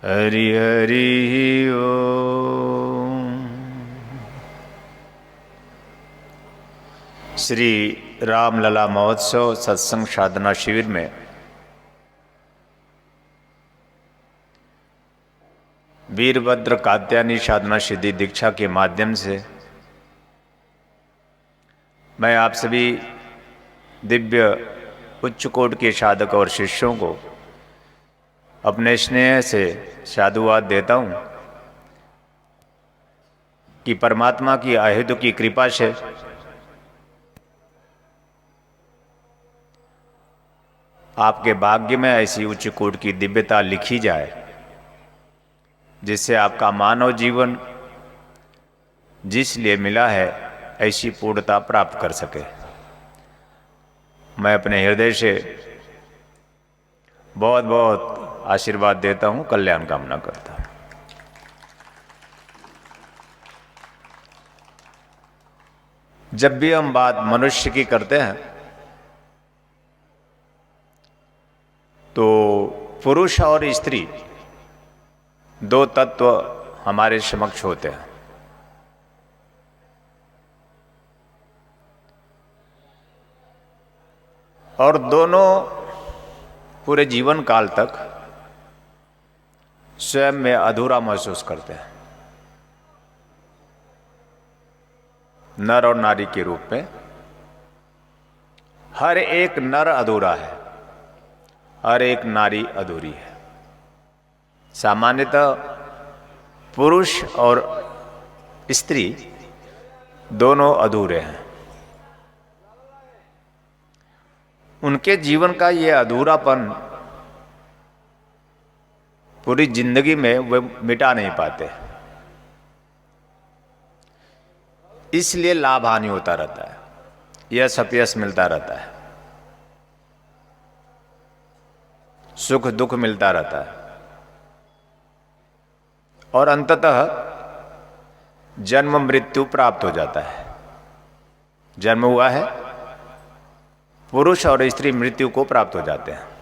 हरि हरि ओम। श्री रामलला महोत्सव सत्संग साधना शिविर में वीरभद्र कात्यायनी साधना सिद्धि दीक्षा के माध्यम से मैं आप सभी दिव्य उच्च कोट के साधक और शिष्यों को अपने स्नेह से साधुवाद देता हूँ कि परमात्मा की अहेतु की कृपा से आपके भाग्य में ऐसी उच्च कोट की दिव्यता लिखी जाए जिससे आपका मानव जीवन जिस लिए मिला है ऐसी पूर्णता प्राप्त कर सके। मैं अपने हृदय से बहुत बहुत आशीर्वाद देता हूँ, कल्याण कामना करता हूँ। जब भी हम बात मनुष्य की करते हैं तो पुरुष और स्त्री दो तत्व हमारे समक्ष होते हैं। और दोनों पूरे जीवन काल तक स्वयं में अधूरा महसूस करते हैं, नर और नारी के रूप में। हर एक नर अधूरा है, हर एक नारी अधूरी है। सामान्यतः पुरुष और स्त्री दोनों अधूरे हैं। उनके जीवन का ये अधूरापन पूरी जिंदगी में वे मिटा नहीं पाते, इसलिए लाभ हानि होता रहता है, यश अपयश मिलता रहता है, सुख दुख मिलता रहता है और अंततः जन्म मृत्यु प्राप्त हो जाता है। जन्म हुआ है, पुरुष और स्त्री मृत्यु को प्राप्त हो जाते हैं।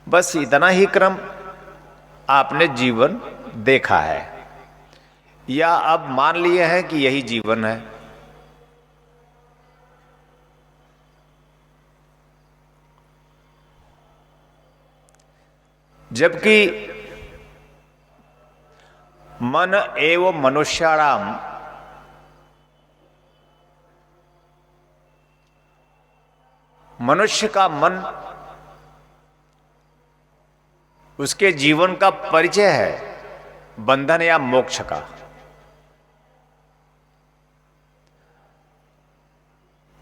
बस इतना ही क्रम आपने जीवन देखा है या अब मान लिए हैं कि यही जीवन है। जबकि मन एव मनुष्याणाम मनुष्य का मन उसके जीवन का परिचय है बंधन या मोक्ष का।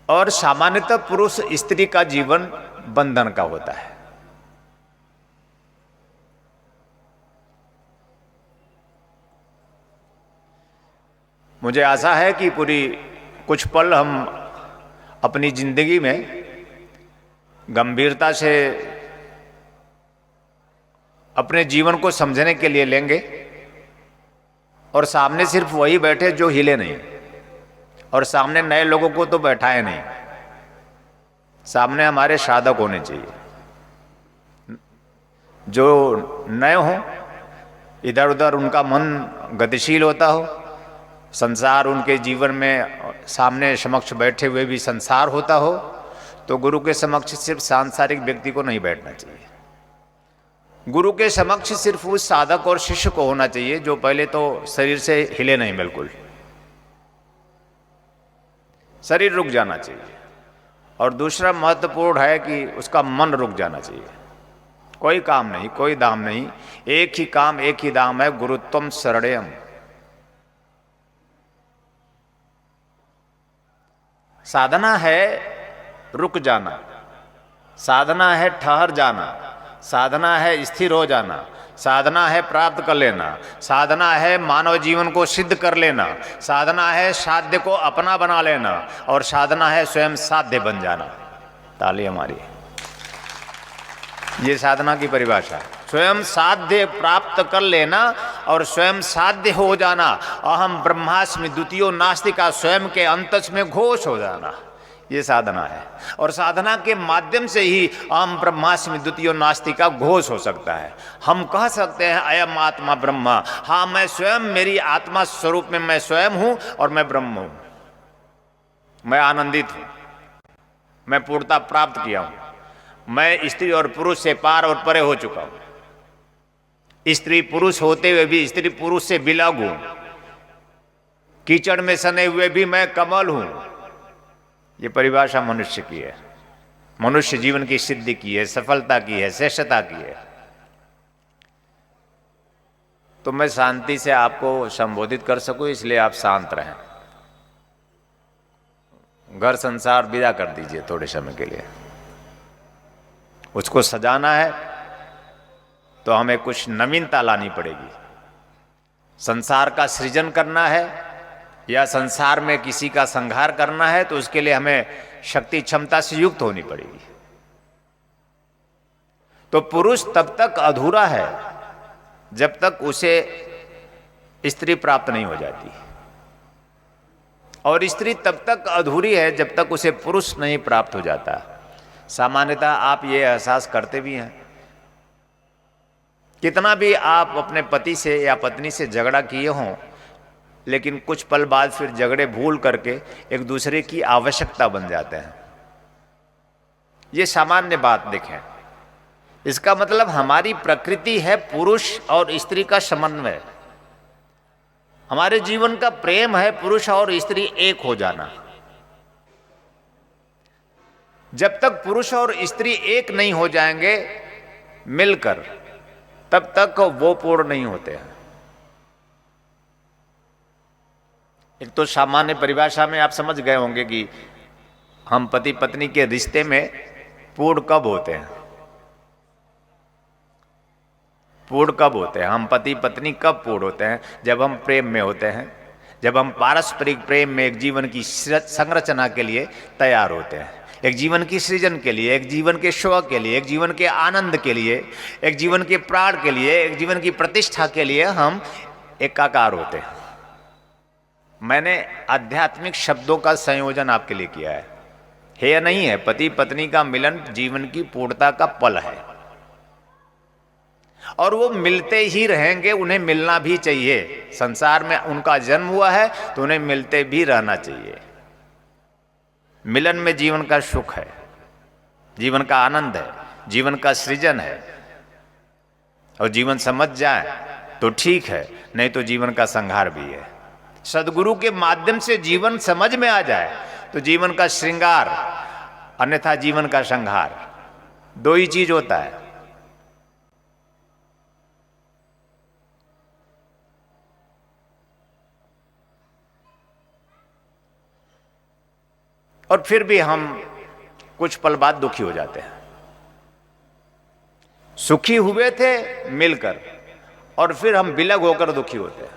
और सामान्यतः पुरुष स्त्री का जीवन बंधन का होता है। मुझे आशा है कि पूरी कुछ पल हम अपनी जिंदगी में गंभीरता से अपने जीवन को समझने के लिए लेंगे और सामने सिर्फ वही बैठे जो हिले नहीं, और सामने नए लोगों को तो बैठाए नहीं। सामने हमारे साधक होने चाहिए जो नए हों, इधर उधर उनका मन गतिशील होता हो, संसार उनके जीवन में सामने समक्ष बैठे हुए भी संसार होता हो। तो गुरु के समक्ष सिर्फ सांसारिक व्यक्ति को नहीं बैठना चाहिए, गुरु के समक्ष सिर्फ उस साधक और शिष्य को होना चाहिए जो पहले तो शरीर से हिले नहीं, बिल्कुल शरीर रुक जाना चाहिए। और दूसरा महत्वपूर्ण है कि उसका मन रुक जाना चाहिए। कोई काम नहीं, कोई दाम नहीं, एक ही काम एक ही दाम है, गुरुत्वम शरणयम। साधना है रुक जाना, साधना है ठहर जाना, साधना है स्थिर हो जाना, साधना है प्राप्त कर लेना, साधना है मानव जीवन को सिद्ध कर लेना, साधना है साध्य को अपना बना लेना, और साधना है स्वयं साध्य बन जाना। ताली हमारी, ये साधना की परिभाषा है। स्वयं साध्य प्राप्त कर लेना और स्वयं साध्य हो जाना। अहम ब्रह्मास्मि द्वितीयो नास्ति का स्वयं के अंतस में घोष हो जाना, ये साधना है। और साधना के माध्यम से ही अहम ब्रह्मास्मि द्वितीयो नास्ति का घोष हो सकता है। हम कह सकते हैं अयम आत्मा ब्रह्मा, हाँ मैं स्वयं, मेरी आत्मा स्वरूप में मैं स्वयं हूं और मैं ब्रह्म हूं, मैं आनंदित हूं, मैं पूर्णता प्राप्त किया हूं, मैं स्त्री और पुरुष से पार और परे हो चुका हूं। स्त्री पुरुष होते हुए भी स्त्री पुरुष से बिलग हूं, कीचड़ में सने हुए भी मैं कमल हूं। ये परिभाषा मनुष्य की है, मनुष्य जीवन की सिद्धि की है, सफलता की है, श्रेष्ठता की है। तो मैं शांति से आपको संबोधित कर सकूं, इसलिए आप शांत रहें। घर संसार विदा कर दीजिए थोड़े समय के लिए। उसको सजाना है तो हमें कुछ नवीनता लानी पड़ेगी। संसार का सृजन करना है या संसार में किसी का संहार करना है तो उसके लिए हमें शक्ति क्षमता से युक्त होनी पड़ेगी। तो पुरुष तब तक अधूरा है जब तक उसे स्त्री प्राप्त नहीं हो जाती, और स्त्री तब तक अधूरी है जब तक उसे पुरुष नहीं प्राप्त हो जाता। सामान्यतः आप ये एहसास करते भी हैं, कितना भी आप अपने पति से या पत्नी से झगड़ा किए हों, लेकिन कुछ पल बाद फिर झगड़े भूल करके एक दूसरे की आवश्यकता बन जाते हैं। ये सामान्य बात देखें। इसका मतलब हमारी प्रकृति है पुरुष और स्त्री का समन्वय। हमारे जीवन का प्रेम है पुरुष और स्त्री एक हो जाना। जब तक पुरुष और स्त्री एक नहीं हो जाएंगे मिलकर, तब तक वो पूर्ण नहीं होते हैं। एक तो सामान्य परिभाषा में आप समझ गए होंगे कि हम पति पत्नी के रिश्ते में पूर्ण कब होते हैं। पूर्ण कब होते हैं, हम पति पत्नी कब पूर्ण होते हैं? जब हम प्रेम में होते हैं, जब हम पारस्परिक प्रेम में एक जीवन की संरचना के लिए तैयार होते हैं, एक जीवन की सृजन के लिए, एक जीवन के शौक के लिए, एक जीवन के आनंद के लिए, एक जीवन के प्राण के लिए, एक जीवन की प्रतिष्ठा के लिए हम एकाकार होते हैं। मैंने आध्यात्मिक शब्दों का संयोजन आपके लिए किया है या नहीं है? पति पत्नी का मिलन जीवन की पूर्णता का पल है और वो मिलते ही रहेंगे, उन्हें मिलना भी चाहिए। संसार में उनका जन्म हुआ है तो उन्हें मिलते भी रहना चाहिए। मिलन में जीवन का सुख है, जीवन का आनंद है, जीवन का सृजन है। और जीवन समझ जाए तो ठीक है, नहीं तो जीवन का संहार भी है। सदगुरु के माध्यम से जीवन समझ में आ जाए तो जीवन का श्रृंगार, अन्यथा जीवन का संहार। दो ही चीज होता है। और फिर भी हम कुछ पल बाद दुखी हो जाते हैं। सुखी हुए थे मिलकर और फिर हम बिलग होकर दुखी होते हैं।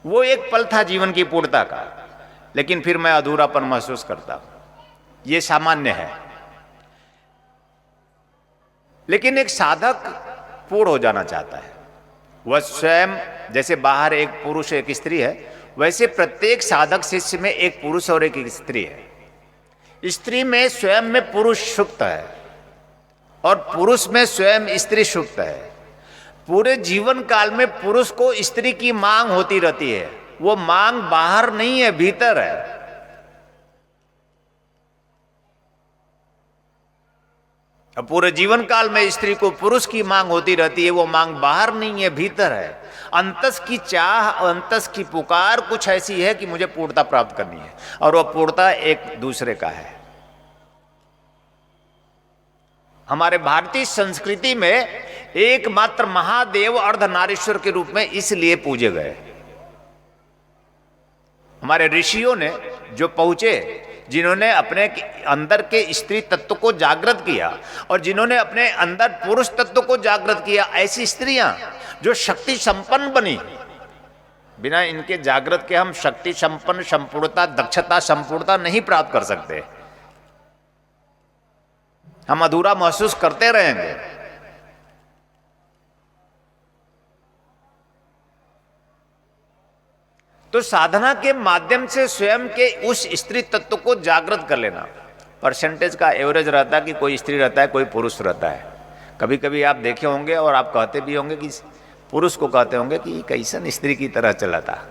वो एक पल था जीवन की पूर्णता का, लेकिन फिर मैं अधूरापन महसूस करता हूं। ये सामान्य है। लेकिन एक साधक पूर्ण हो जाना चाहता है। वह स्वयं, जैसे बाहर एक पुरुष एक स्त्री है, वैसे प्रत्येक साधक शिष्य में एक पुरुष और एक स्त्री है। स्त्री में स्वयं में पुरुष सुप्त है और पुरुष में स्वयं स्त्री सुप्त है। पूरे जीवन काल में पुरुष को स्त्री की मांग होती रहती है। वो मांग बाहर नहीं है, भीतर है। अब पूरे जीवन काल में स्त्री को पुरुष की मांग होती रहती है। वो मांग बाहर नहीं है, भीतर है। अंतस की चाह, अंतस की पुकार कुछ ऐसी है कि मुझे पूर्णता प्राप्त करनी है, और वह पूर्णता एक दूसरे का है। हमारे भारतीय संस्कृति में एकमात्र महादेव अर्धनारीश्वर के रूप में इसलिए पूजे गए। हमारे ऋषियों ने जो पहुंचे, जिन्होंने अपने अंदर के स्त्री तत्व को जागृत किया और जिन्होंने अपने अंदर पुरुष तत्व को जागृत किया, ऐसी स्त्रियां जो शक्ति संपन्न बनी। बिना इनके जागृत के हम शक्ति संपन्न, संपूर्णता, दक्षता, संपूर्णता नहीं प्राप्त कर सकते। हम अधूरा महसूस करते रहेंगे। तो साधना के माध्यम से स्वयं के उस स्त्री तत्व को जागृत कर लेना। परसेंटेज का एवरेज रहता है कि कोई स्त्री रहता है, कोई पुरुष रहता है। कभी कभी आप देखे होंगे और आप कहते भी होंगे कि पुरुष को कहते होंगे कि कैसन स्त्री की तरह चला था,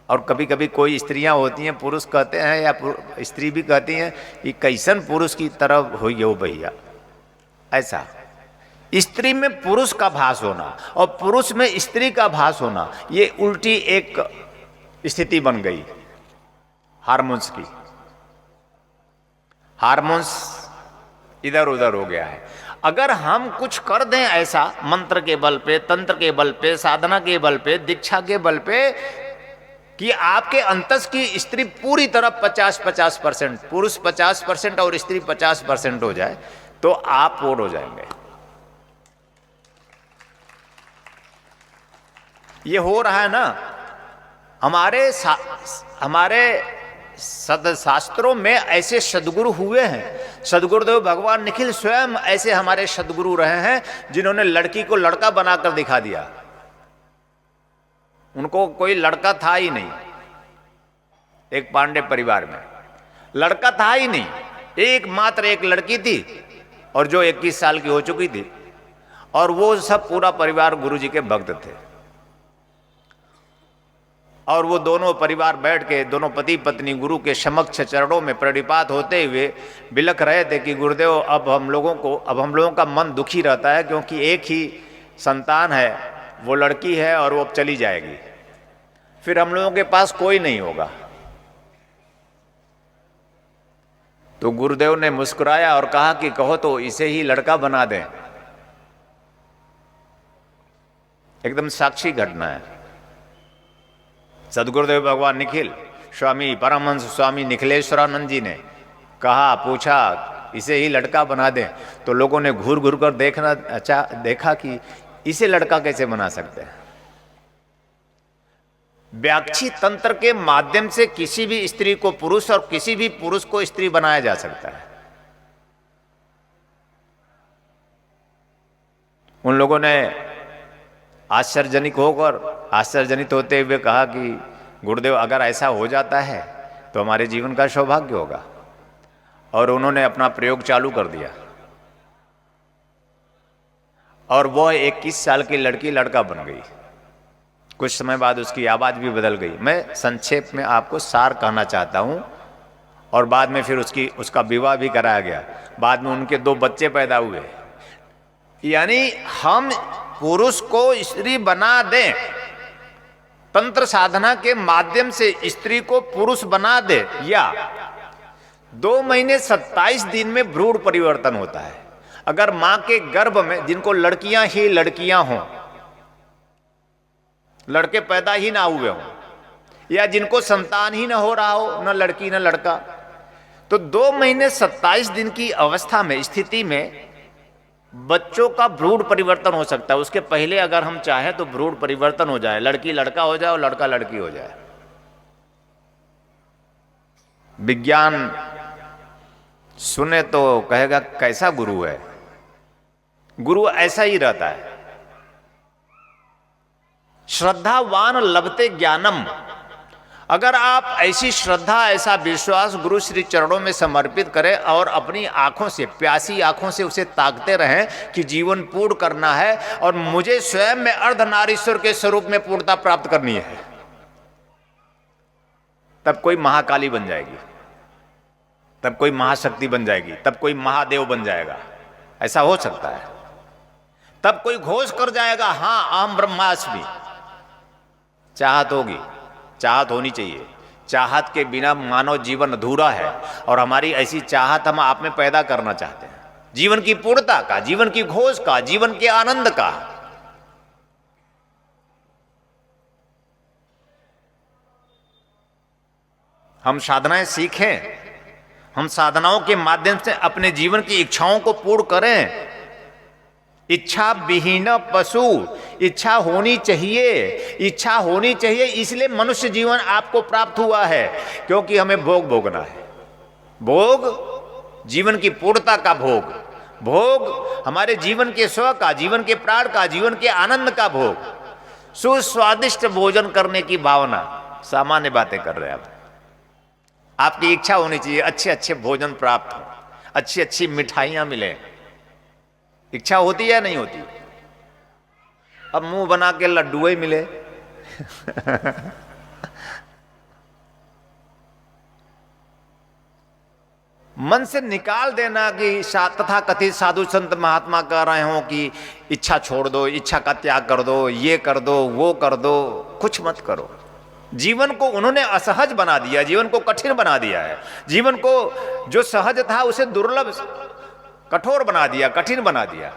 और कभी कभी कोई स्त्रियां होती हैं, पुरुष कहते हैं या स्त्री भी कहती हैं कि कैसन पुरुष की तरह हुई हो भैया। ऐसा स्त्री में पुरुष का भास होना और पुरुष में स्त्री का भास होना, ये उल्टी एक स्थिति बन गई हार्मोन्स की। हार्मोन्स इधर उधर हो गया है। अगर हम कुछ कर दें ऐसा मंत्र के बल पे, तंत्र के बल पे, साधना के बल पे, दीक्षा के बल पे, कि आपके अंतस की स्त्री पूरी तरह 50-50%, पुरुष 50% और स्त्री 50% हो जाए, तो आप पूर्ण हो जाएंगे। ये हो रहा है ना। हमारे शास्त्रों में ऐसे सदगुरु हुए हैं। सदगुरुदेव भगवान निखिल स्वयं ऐसे हमारे सदगुरु रहे हैं, जिन्होंने लड़की को लड़का बनाकर दिखा दिया। उनको कोई लड़का था ही नहीं। एक पांडे परिवार में लड़का था ही नहीं, एकमात्र एक लड़की थी, और जो 21 साल की हो चुकी थी, और वो सब पूरा परिवार गुरुजी के भक्त थे। और वो दोनों परिवार बैठ के, दोनों पति पत्नी गुरु के समक्ष चरणों में प्रणिपात होते हुए बिलख रहे थे कि गुरुदेव अब हम लोगों का मन दुखी रहता है, क्योंकि एक ही संतान है, वो लड़की है, और वो अब चली जाएगी, फिर हम लोगों के पास कोई नहीं होगा। तो गुरुदेव ने मुस्कुराया और कहा कि कहो तो इसे ही लड़का बना दें। एकदम साक्षी घटना है। सदगुरुदेव भगवान निखिल स्वामी परमहंस स्वामी निखिलेश्वरानंद जी ने कहा, पूछा इसे ही लड़का बना दें, तो लोगों ने घूर घूर कर देखा कि इसे लड़का कैसे बना सकते हैं। व्याक्षी तंत्र के माध्यम से किसी भी स्त्री को पुरुष और किसी भी पुरुष को स्त्री बनाया जा सकता है। उन लोगों ने आश्चर्यजनित होते हुए कहा कि गुरुदेव अगर ऐसा हो जाता है तो हमारे जीवन का सौभाग्य होगा। और उन्होंने अपना प्रयोग चालू कर दिया, और वह 21 साल की लड़की लड़का बन गई। कुछ समय बाद उसकी आवाज भी बदल गई। मैं संक्षेप में आपको सार कहना चाहता हूं। और बाद में फिर उसका विवाह भी कराया गया। बाद में उनके 2 बच्चे पैदा हुए। यानी हम पुरुष को स्त्री बना दें, तंत्र साधना के माध्यम से स्त्री को पुरुष बना दे, या 2 महीने 27 दिन में भ्रूण परिवर्तन होता है। अगर मां के गर्भ में, जिनको लड़कियां ही लड़कियां हों, लड़के पैदा ही ना हुए हों, या जिनको संतान ही ना हो रहा हो, न लड़की न लड़का, तो 2 महीने 27 दिन की अवस्था में, स्थिति में बच्चों का भ्रूण परिवर्तन हो सकता है। उसके पहले अगर हम चाहें तो भ्रूण परिवर्तन हो जाए, लड़की लड़का हो जाए और लड़का लड़की हो जाए। विज्ञान सुने तो कहेगा कैसा गुरु है। गुरु ऐसा ही रहता है। श्रद्धावान लभते ज्ञानम। अगर आप ऐसी श्रद्धा, ऐसा विश्वास गुरु श्री चरणों में समर्पित करें और अपनी आंखों से, प्यासी आंखों से उसे ताकते रहें कि जीवन पूर्ण करना है और मुझे स्वयं में अर्धनारीश्वर के स्वरूप में पूर्णता प्राप्त करनी है, तब कोई महाकाली बन जाएगी, तब कोई महाशक्ति बन जाएगी, तब कोई महादेव बन जाएगा। ऐसा हो सकता है। तब कोई घोष कर जाएगा, हां अहम ब्रह्मास्मि। चाहत होगी, चाहत होनी चाहिए। चाहत के बिना मानव जीवन अधूरा है, और हमारी ऐसी चाहत हम आप में पैदा करना चाहते हैं, जीवन की पूर्णता का, जीवन की घोष का, जीवन के आनंद का। हम साधनाएं सीखें, हम साधनाओं के माध्यम से अपने जीवन की इच्छाओं को पूर्ण करें। इच्छा विहीन पशु, इच्छा होनी चाहिए, इच्छा होनी चाहिए। इसलिए मनुष्य जीवन आपको प्राप्त हुआ है, क्योंकि हमें भोग भोगना है। भोग जीवन की पूर्णता का भोग, भोग हमारे जीवन के स्व का, जीवन के प्राण का, जीवन के आनंद का भोग। सुस्वादिष्ट भोजन करने की भावना, सामान्य बातें कर रहे हैं आप। आपकी इच्छा होनी चाहिए अच्छे अच्छे भोजन प्राप्त हो, अच्छी अच्छी मिठाइयां मिले। इच्छा होती है नहीं होती? अब मुंह बना के लड्डू ही मिले मन से निकाल देना कि तथा कथित साधु संत महात्मा कह रहे हो कि इच्छा छोड़ दो, इच्छा का त्याग कर दो, ये कर दो, वो कर दो। कुछ मत करो। जीवन को उन्होंने असहज बना दिया, जीवन को कठिन बना दिया है। जीवन को जो सहज था उसे दुर्लभ, कठोर बना दिया, कठिन बना दिया।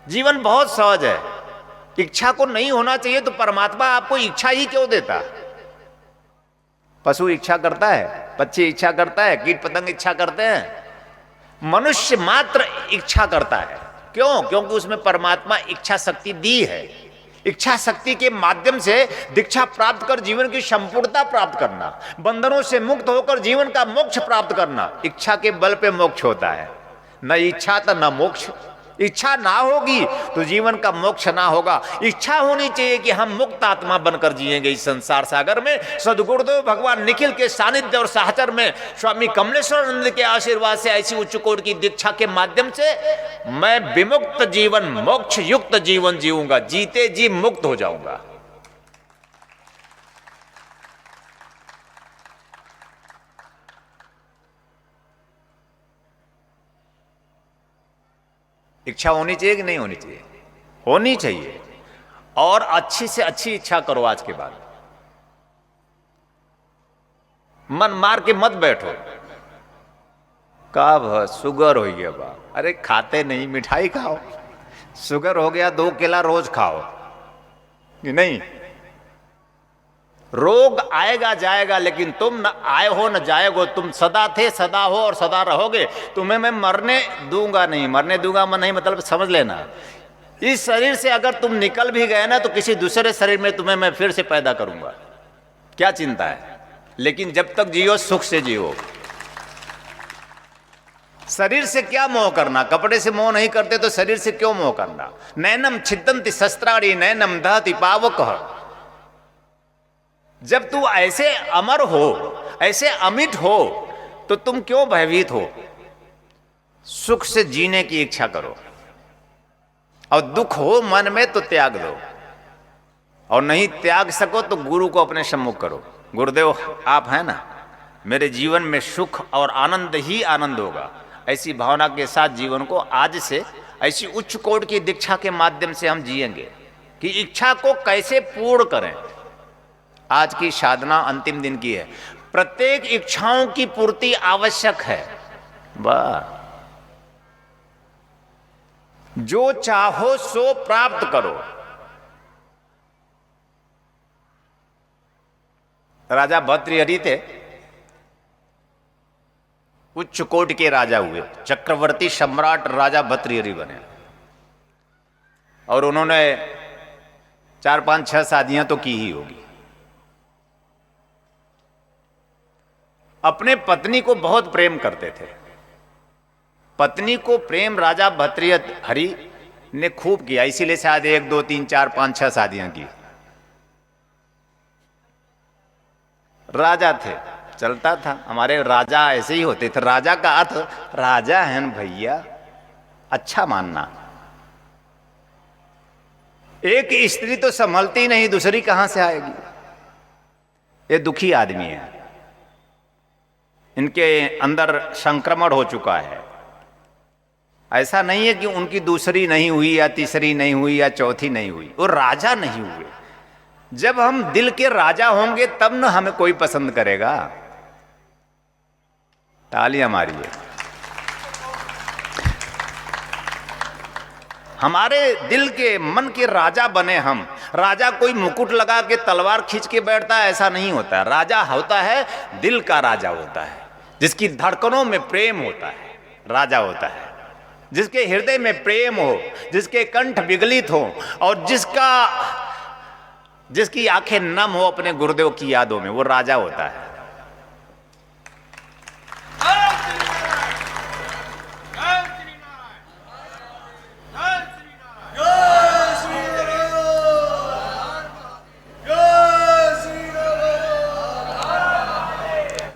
जीवन बहुत सहज है। इच्छा को नहीं होना चाहिए तो परमात्मा आपको इच्छा ही क्यों देता? पशु इच्छा करता है, पक्षी इच्छा करता है, कीट पतंग इच्छा करते हैं। मनुष्य मात्र इच्छा करता है। क्यों? क्योंकि उसमें परमात्मा इच्छा शक्ति दी है। इच्छा शक्ति के माध्यम से दीक्षा प्राप्त कर जीवन की संपूर्णता प्राप्त करना, बंधनों से मुक्त होकर जीवन का मोक्ष प्राप्त करना, इच्छा के बल पे मोक्ष होता है। न इच्छा तो न मोक्ष। इच्छा ना होगी तो जीवन का मोक्ष ना होगा। इच्छा होनी चाहिए कि हम मुक्त आत्मा बनकर जिएंगे इस संसार सागर में। सदगुरुदेव भगवान निखिल के सानिध्य और साहचर में स्वामी कमलेश्वरानंद के आशीर्वाद से ऐसी उच्च कोटि की दीक्षा के माध्यम से मैं विमुक्त जीवन, मोक्ष युक्त जीवन जीऊंगा, जीते जी मुक्त हो जाऊंगा। इच्छा होनी चाहिए कि नहीं होनी चाहिए? होनी चाहिए। और अच्छी से अच्छी इच्छा करो। आज के बाद मन मार के मत बैठो। कब शुगर हो गया बा, अरे खाते नहीं, मिठाई खाओ। शुगर हो गया 2 केला रोज खाओ कि नहीं? रोग आएगा जाएगा, लेकिन तुम न आए हो न जाएगो। तुम सदा थे, सदा हो और सदा रहोगे। तुम्हें मैं मरने दूंगा नहीं। मरने दूंगा मैं नहीं, मतलब समझ लेना, इस शरीर से अगर तुम निकल भी गए ना तो किसी दूसरे शरीर में तुम्हें मैं फिर से पैदा करूंगा। क्या चिंता है? लेकिन जब तक जियो सुख से जियो। शरीर से क्या मोह करना? कपड़े से मोह नहीं करते तो शरीर से क्यों मोह करना? नैनम छिदंति शस्त्राणि नैनम दहति पावकः। जब तू ऐसे अमर हो, ऐसे अमिट हो, तो तुम क्यों भयभीत हो? सुख से जीने की इच्छा करो। और दुख हो मन में तो त्याग दो, और नहीं त्याग सको तो गुरु को अपने सम्मुख करो। गुरुदेव आप हैं ना, मेरे जीवन में सुख और आनंद ही आनंद होगा। ऐसी भावना के साथ जीवन को आज से ऐसी उच्च कोटि की दीक्षा के माध्यम से हम जिएंगे कि इच्छा को कैसे पूर्ण करें। आज की साधना अंतिम दिन की है। प्रत्येक इच्छाओं की पूर्ति आवश्यक है। वाह, जो चाहो सो प्राप्त करो। राजा भर्तृहरि थे, उच्च कोटि के राजा हुए, चक्रवर्ती सम्राट राजा भर्तृहरि बने। और उन्होंने 4, 5, 6 शादियां तो की ही होगी। अपने पत्नी को बहुत प्रेम करते थे। पत्नी को प्रेम राजा भर्तृहरि ने खूब किया, इसीलिए शायद 1, 2, 3, 4, 5, 6 शादियां की। राजा थे, चलता था। हमारे राजा ऐसे ही होते थे। राजा का अर्थ राजा है न भैया, अच्छा मानना। एक स्त्री तो संभलती नहीं, दूसरी कहां से आएगी? ये दुखी आदमी है, इनके अंदर संक्रमण हो चुका है। ऐसा नहीं है कि उनकी दूसरी नहीं हुई या तीसरी नहीं हुई या चौथी नहीं हुई, वो राजा नहीं हुए। जब हम दिल के राजा होंगे तब न हमें कोई पसंद करेगा। तालियां मारिए। हमारे दिल के मन के राजा बने हम। राजा कोई मुकुट लगा के तलवार खींच के बैठता है, ऐसा नहीं होता है। राजा होता है दिल का राजा होता है, जिसकी धड़कनों में प्रेम होता है, राजा होता है। जिसके हृदय में प्रेम हो, जिसके कंठ विगलित हो, और जिसकी आंखें नम हो अपने गुरुदेव की यादों में, वो राजा होता है।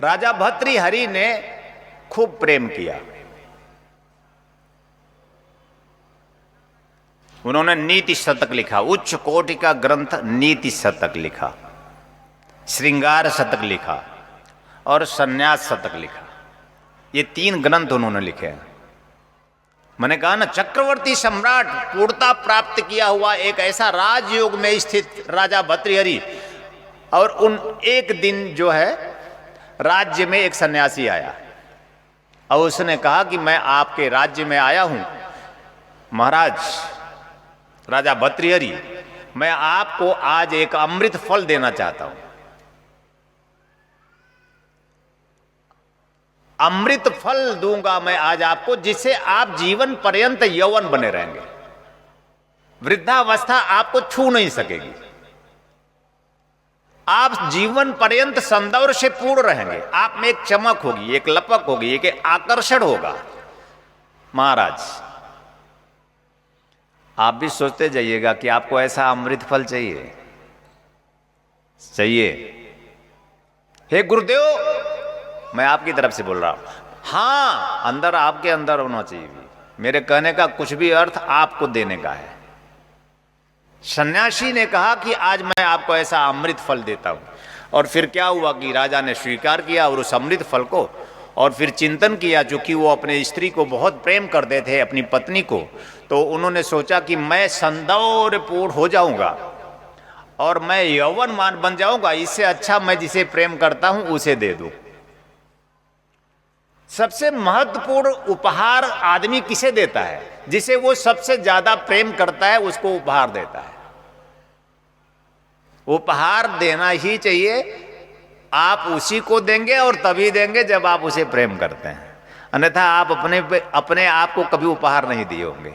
राजा भर्तृहरि ने खूब प्रेम किया। उन्होंने नीति शतक लिखा, उच्च कोटि का ग्रंथ नीति शतक लिखा, श्रृंगार शतक लिखा और संन्यास शतक लिखा। ये 3 ग्रंथ उन्होंने लिखे हैं। मैंने कहा ना, चक्रवर्ती सम्राट, पूर्णता प्राप्त किया हुआ एक ऐसा राजयोग में स्थित राजा भर्तृहरि, और उन एक दिन जो है राज्य में एक सन्यासी आया और उसने कहा कि मैं आपके राज्य में आया हूं महाराज राजा भर्तृहरि, मैं आपको आज एक अमृत फल देना चाहता हूं। अमृत फल दूंगा मैं आज आपको, जिससे आप जीवन पर्यंत यौवन बने रहेंगे, वृद्धावस्था आपको छू नहीं सकेगी, आप जीवन पर्यंत सौंदर्य से पूर्ण रहेंगे, आप में एक चमक होगी, एक लपक होगी, एक आकर्षण होगा। महाराज, आप भी सोचते जाइएगा कि आपको ऐसा अमृत फल चाहिए। हे गुरुदेव, मैं आपकी तरफ से बोल रहा हूं। हाँ, अंदर, आपके अंदर होना चाहिए। मेरे कहने का कुछ भी अर्थ आपको देने का है। सन्यासी ने कहा कि आज मैं आपको ऐसा अमृत फल देता हूं। और फिर क्या हुआ कि राजा ने स्वीकार किया और उस अमृत फल को, और फिर चिंतन किया, चूंकि वो अपने स्त्री को बहुत प्रेम करते थे, अपनी पत्नी को, तो उन्होंने सोचा कि मैं सौंदर्यपूर्ण हो जाऊंगा और मैं यौवनवान बन जाऊंगा, इससे अच्छा मैं जिसे प्रेम करता हूं उसे दे दूं। सबसे महत्वपूर्ण उपहार आदमी किसे देता है? जिसे वो सबसे ज्यादा प्रेम करता है उसको उपहार देता है। उपहार देना ही चाहिए। आप उसी को देंगे और तभी देंगे जब आप उसे प्रेम करते हैं, अन्यथा आप अपने आप को कभी उपहार नहीं दिए होंगे,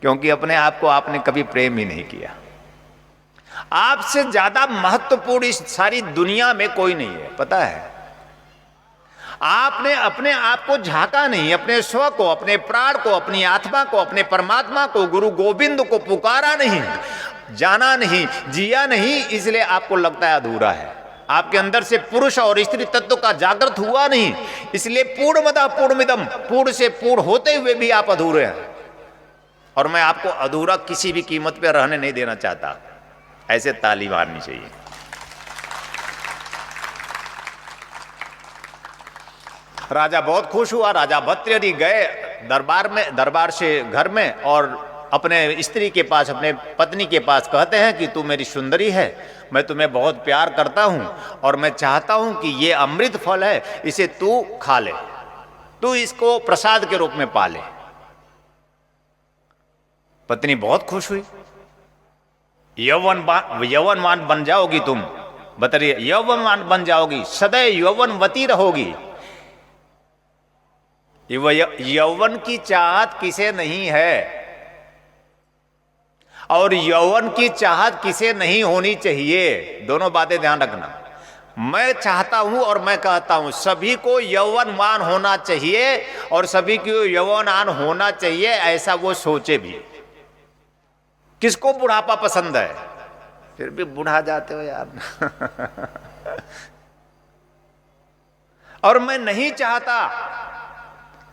क्योंकि अपने आप को आपने कभी प्रेम ही नहीं किया। आपसे ज्यादा महत्वपूर्ण इस सारी दुनिया में कोई नहीं है, पता है? आपने अपने आप को झांका नहीं, अपने स्व को, अपने प्राण को, अपनी आत्मा को, अपने परमात्मा को, गुरु गोविंद को पुकारा नहीं, जाना नहीं, जिया नहीं, इसलिए आपको लगता है अधूरा है। आपके अंदर से पुरुष और स्त्री तत्व का जागृत हुआ नहीं, इसलिए पूर्णमदः पूर्णमिदं, पूर्ण से पूर्ण होते हुए भी आप अधूरे हैं। और मैं आपको अधूरा किसी भी कीमत पर रहने नहीं देना चाहता। ऐसे ताली मारनी चाहिए। राजा बहुत खुश हुआ। राजा भर्तृहरि गए दरबार से घर में, और अपने स्त्री के पास, अपने पत्नी के पास कहते हैं कि तू मेरी सुंदरी है, मैं तुम्हें बहुत प्यार करता हूं और मैं चाहता हूं कि ये अमृत फल है, इसे तू खा ले, तू इसको प्रसाद के रूप में पा ले। पत्नी बहुत खुश हुई। यौवनवान बन जाओगी तुम, बताइए, यौवनवान बन जाओगी, सदैव यौवनवती रहोगी। यौवन की चाहत किसे नहीं है, और यौवन की चाहत किसे नहीं होनी चाहिए, दोनों बातें ध्यान रखना। मैं चाहता हूं और मैं कहता हूं सभी को यौवनवान होना चाहिए और सभी को यौवनवान होना चाहिए, ऐसा वो सोचे भी। किसको बुढ़ापा पसंद है? फिर भी बुढ़ा जाते हो यार। और मैं नहीं चाहता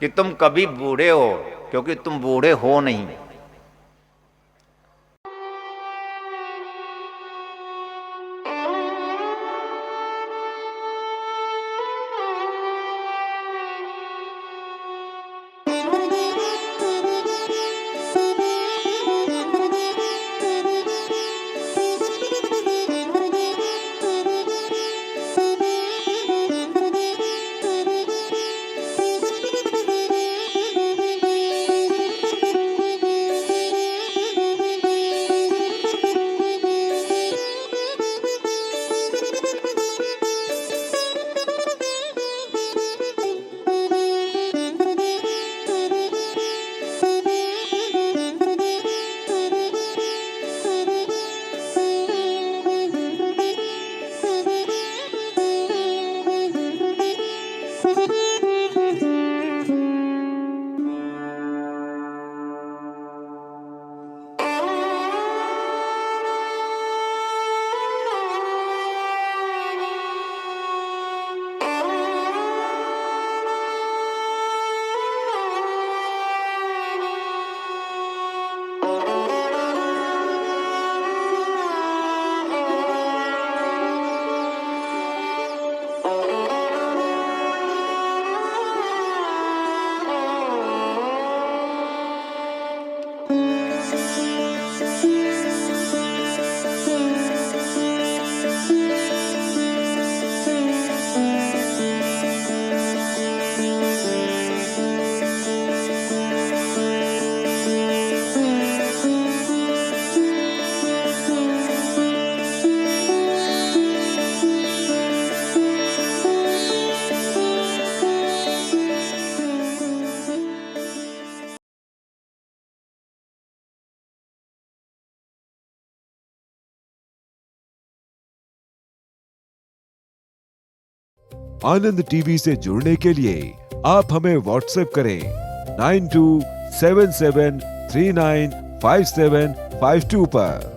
कि तुम कभी बूढ़े हो, क्योंकि तुम बूढ़े हो नहीं। आनंद टीवी से जुड़ने के लिए आप हमें व्हाट्सएप करें 9277395752 पर।